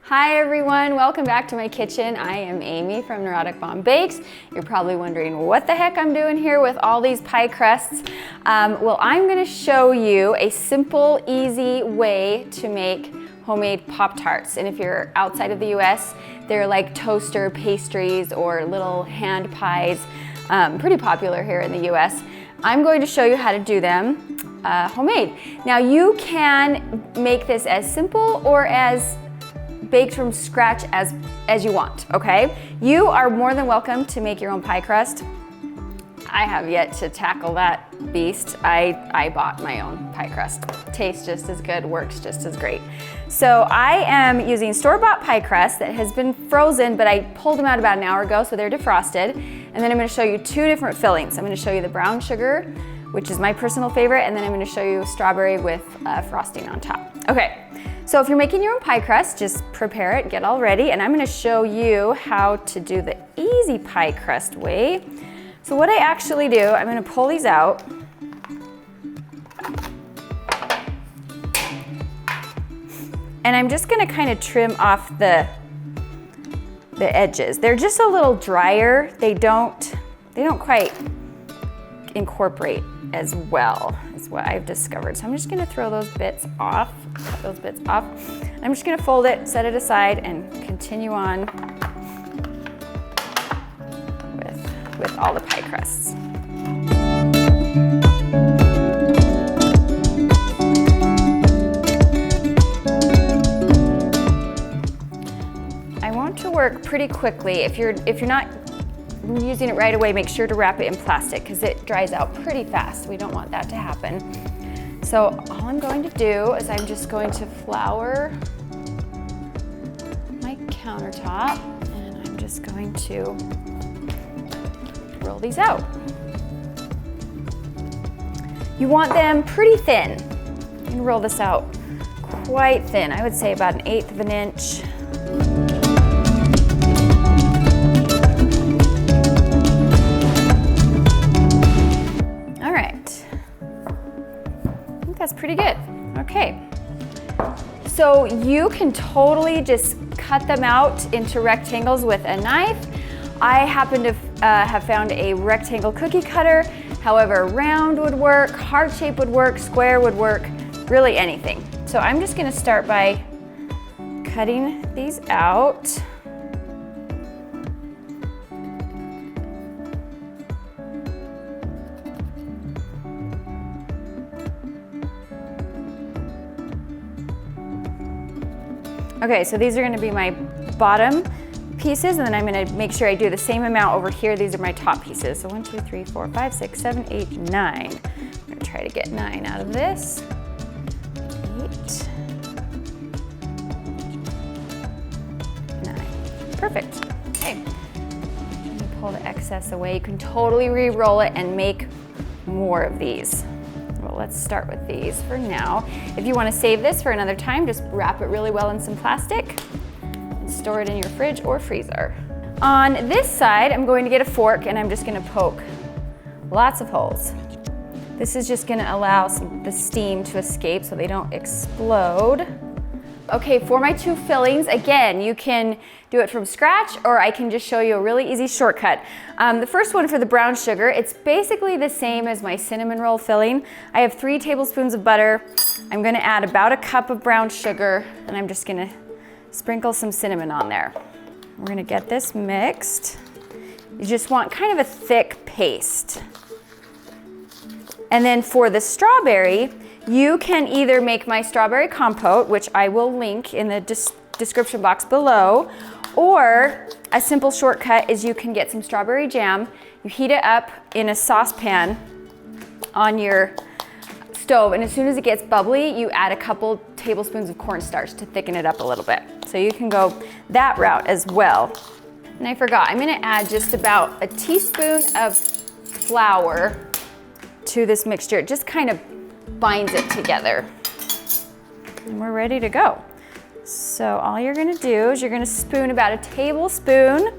Hi everyone, welcome back to my kitchen. I am Amy from Neurotic Mom Bakes. You're probably wondering what the heck I'm doing here with all these pie crusts. Well, I'm gonna show you a simple, easy way to make homemade Pop-Tarts. And if you're outside of the US, they're like toaster pastries or little hand pies, pretty popular here in the US. I'm going to show you how to do them homemade. Now you can make this as simple or as baked from scratch as you want, okay? You are more than welcome to make your own pie crust. I have yet to tackle that beast. I bought my own pie crust. Tastes just as good, works just as great. So I am using store-bought pie crust that has been frozen, but I pulled them out about an hour ago, so they're defrosted. And then I'm gonna show you two different fillings. I'm gonna show you the brown sugar, which is my personal favorite, and then I'm gonna show you strawberry with frosting on top. Okay. So if you're making your own pie crust, just prepare it, get all ready, and I'm gonna show you how to do the easy pie crust way. So what I actually do, I'm gonna pull these out. And I'm just gonna kind of trim off the edges. They're just a little drier. They don't quite incorporate as well, is what I've discovered. So I'm just gonna throw those bits off, cut those bits off. I'm just gonna fold it, set it aside, and continue on with all the pie crusts. I want to work pretty quickly. If you're not using it right away, make sure to wrap it in plastic because it dries out pretty fast. We don't want that to happen. So all I'm going to do is I'm just going to flour my countertop and I'm just going to roll these out. You want them pretty thin. You can roll this out quite thin. I would say about 1/8 of an inch. That's pretty good. Okay. So you can totally just cut them out into rectangles with a knife. I happen to have found a rectangle cookie cutter. However, round would work, heart shape would work, square would work, really anything. So I'm just gonna start by cutting these out. Okay, so these are gonna be my bottom pieces, and then I'm gonna make sure I do the same amount over here. These are my top pieces. So 1, 2, 3, 4, 5, 6, 7, 8, 9. I'm gonna try to get 9 out of this. 8, 9, perfect. Okay, let me pull the excess away. You can totally re-roll it and make more of these. Well, let's start with these for now. If you want to save this for another time, just wrap it really well in some plastic and store it in your fridge or freezer. On this side, I'm going to get a fork and I'm just going to poke lots of holes. This is just going to allow the steam to escape so they don't explode. Okay, for my two fillings, again, you can do it from scratch or I can just show you a really easy shortcut. The first one for the brown sugar, it's basically the same as my cinnamon roll filling. I have 3 tablespoons of butter. I'm gonna add about 1 cup of brown sugar and I'm just gonna sprinkle some cinnamon on there. We're gonna get this mixed. You just want kind of a thick paste. And then for the strawberry, you can either make my strawberry compote, which I will link in the description box below, or a simple shortcut is you can get some strawberry jam, you heat it up in a saucepan on your stove, and as soon as it gets bubbly, you add a couple tablespoons of cornstarch to thicken it up a little bit. So you can go that route as well. And I forgot, I'm gonna add just about a teaspoon of flour to this mixture. It just kind of binds it together. And we're ready to go. So all you're gonna do is you're gonna spoon about 1 tablespoon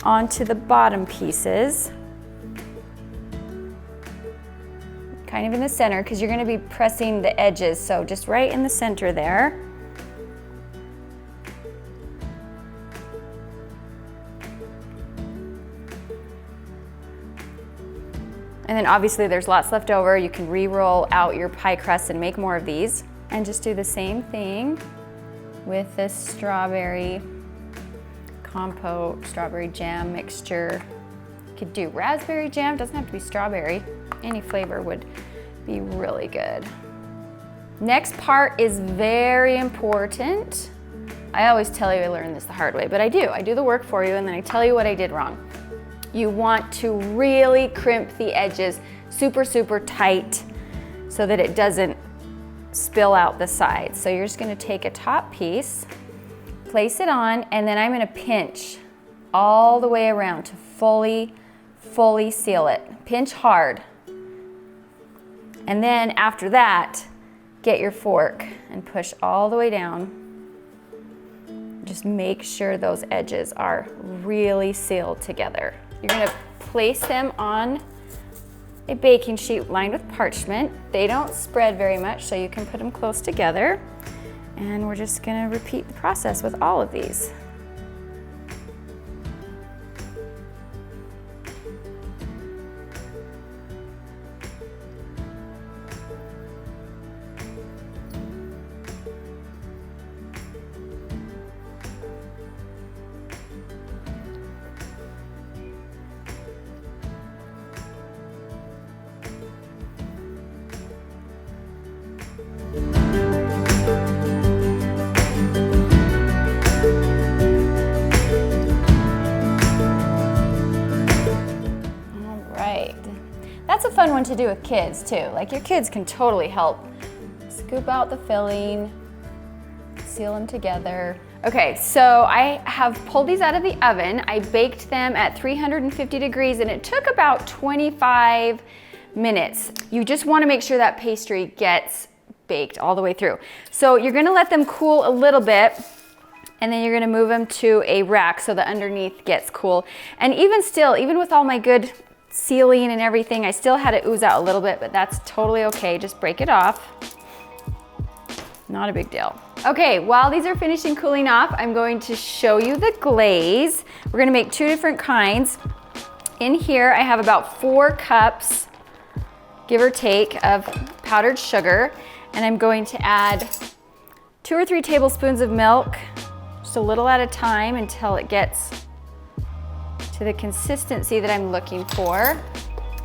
onto the bottom pieces. Kind of in the center, because you're gonna be pressing the edges, so just right in the center there. And then obviously there's lots left over. You can re-roll out your pie crust and make more of these. And just do the same thing with this strawberry compote, strawberry jam mixture. You could do raspberry jam, doesn't have to be strawberry. Any flavor would be really good. Next part is very important. I always tell you I learned this the hard way, but I do. I do the work for you and then I tell you what I did wrong. You want to really crimp the edges super, super tight so that it doesn't spill out the sides. So you're just gonna take a top piece, place it on, and then I'm gonna pinch all the way around to fully seal it. Pinch hard. And then after that, get your fork and push all the way down. Just make sure those edges are really sealed together. You're gonna place them on a baking sheet lined with parchment. They don't spread very much, so you can put them close together. And we're just gonna repeat the process with all of these. That's a fun one to do with kids too. Like your kids can totally help scoop out the filling, seal them together. Okay, so I have pulled these out of the oven. I baked them at 350 degrees and it took about 25 minutes. You just want to make sure that pastry gets baked all the way through. So you're gonna let them cool a little bit and then you're gonna move them to a rack so the underneath gets cool. And even still, even with all my good sealing and everything, I still had it ooze out a little bit, but that's totally okay. Just break it off. Not a big deal. Okay, while these are finishing cooling off, I'm going to show you the glaze. We're gonna make two different kinds. In here, I have about 4 cups, give or take, of powdered sugar, and I'm going to add 2 or 3 tablespoons of milk, just a little at a time until it gets to the consistency that I'm looking for,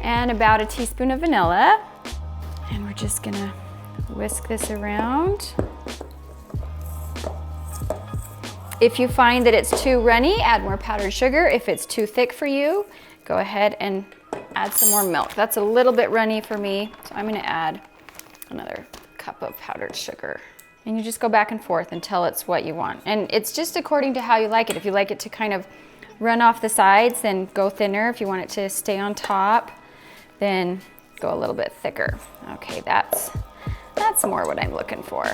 and about a teaspoon of vanilla. And we're just gonna whisk this around. If you find that it's too runny, add more powdered sugar. If it's too thick for you, go ahead and add some more milk. That's a little bit runny for me, so I'm gonna add another cup of powdered sugar. And you just go back and forth until it's what you want. And it's just according to how you like it. If you like it to kind of run off the sides, then go thinner. If you want it to stay on top, then go a little bit thicker. Okay, that's more what I'm looking for.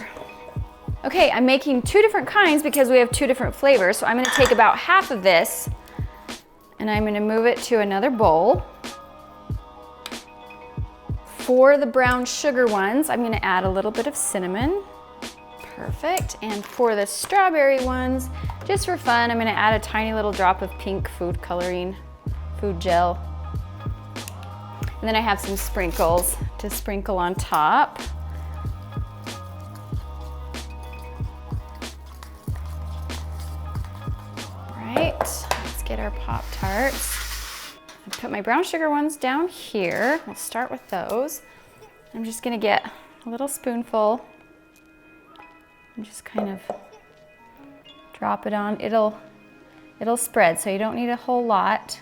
Okay, I'm making 2 different kinds because we have 2 different flavors. So I'm gonna take about half of this and I'm gonna move it to another bowl. For the brown sugar ones, I'm gonna add a little bit of cinnamon. Perfect. And for the strawberry ones, just for fun, I'm gonna add a tiny little drop of pink food coloring, food gel. And then I have some sprinkles to sprinkle on top. All right, let's get our Pop-Tarts. I put my brown sugar ones down here. We'll start with those. I'm just gonna get a little spoonful and just kind of drop it on. It'll spread, so you don't need a whole lot.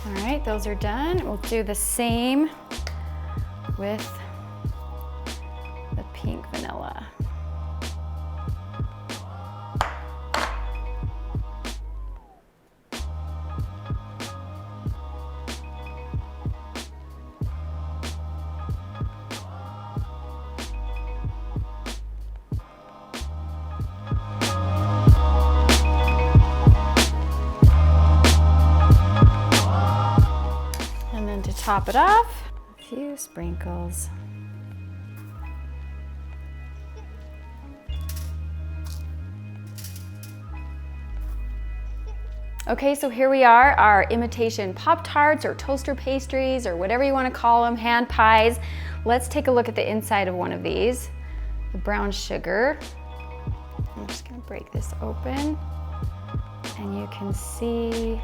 All right, those are done. We'll do the same with the pink vanilla. Top it off, A few sprinkles. Okay, so here we are, our imitation Pop-Tarts or toaster pastries or whatever you want to call them, hand pies. Let's take a look at the inside of one of these. The brown sugar. I'm just going to break this open and you can see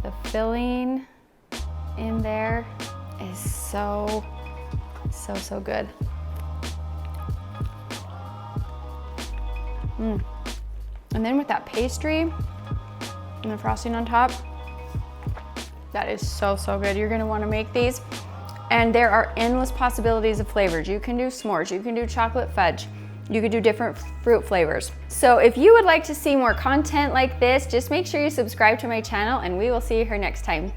the filling in there is so good. And then with that pastry and the frosting on top, that is so good. You're gonna wanna make these. And there are endless possibilities of flavors. You can do s'mores, you can do chocolate fudge, you could do different fruit flavors. So if you would like to see more content like this, just make sure you subscribe to my channel and we will see you here next time.